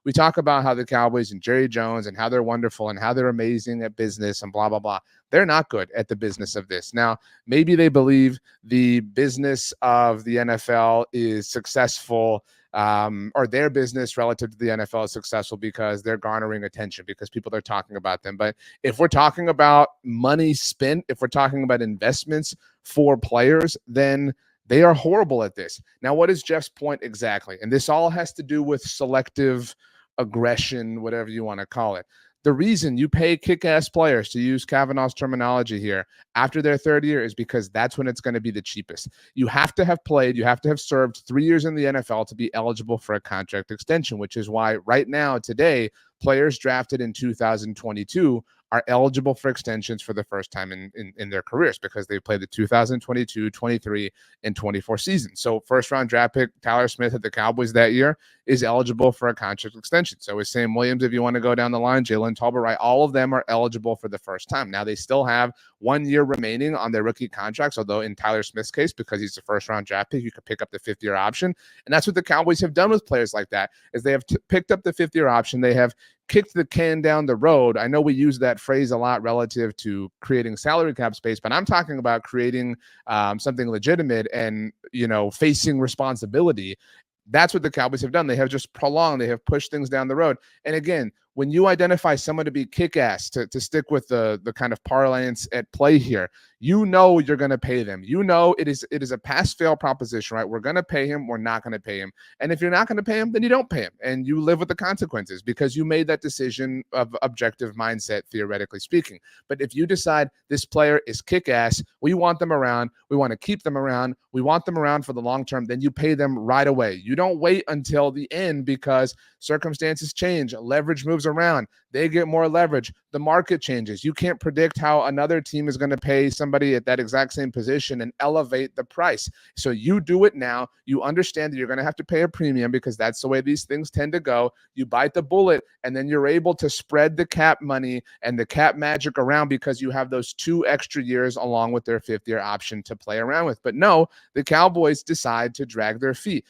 We talk about how the Cowboys and Jerry Jones and how they're wonderful and how they're amazing at business and blah, blah, blah. They're not good at the business of this. Now, maybe they believe the business of the NFL is successful, or their business relative to the NFL is successful because they're garnering attention, because people are talking about them. But if we're talking about money spent, if we're talking about investments for players, then they are horrible at this. Now, what is Jeff's point exactly? And this all has to do with selective aggression, whatever you want to call it. The reason you pay kick-ass players, to use Kavanaugh's terminology here, after their third year is because that's when it's going to be the cheapest. You have to have played, you have to have served 3 years in the NFL to be eligible for a contract extension, which is why right now, today, players drafted in 2022 are eligible for extensions for the first time in their careers, because they played the 2022, 23, and 24 season. So first-round draft pick Tyler Smith at the Cowboys that year is eligible for a contract extension. So is Sam Williams, if you want to go down the line, Jalen Tolbert, right? All of them are eligible for the first time. Now, they still have 1 year remaining on their rookie contracts, although in Tyler Smith's case, because he's a first-round draft pick, you could pick up the fifth-year option. And that's what the Cowboys have done with players like that, is they have picked up the fifth-year option. They have kicked the can down the road. I know we use that phrase a lot relative to creating salary cap space, but I'm talking about creating something legitimate and, facing responsibility. That's what the Cowboys have done. They have just prolonged, they have pushed things down the road. And again, when you identify someone to be kick-ass, to stick with the kind of parlance at play here, you're going to pay them. It is a pass-fail proposition, right? We're going to pay him. We're not going to pay him. And if you're not going to pay him, then you don't pay him. And you live with the consequences, because you made that decision of objective mindset, theoretically speaking. But if you decide this player is kick-ass, we want them around, we want to keep them around, we want them around for the long term, then you pay them right away. You don't wait until the end, because circumstances change, leverage moves around, they get more leverage, the market changes. You can't predict how another team is going to pay somebody at that exact same position and elevate the price. So you do it now. You understand that you're going to have to pay a premium, because that's the way these things tend to go. You bite the bullet, and then you're able to spread the cap money and the cap magic around, because you have those 2 extra years along with their fifth-year option to play around with. But no, the Cowboys decide to drag their feet.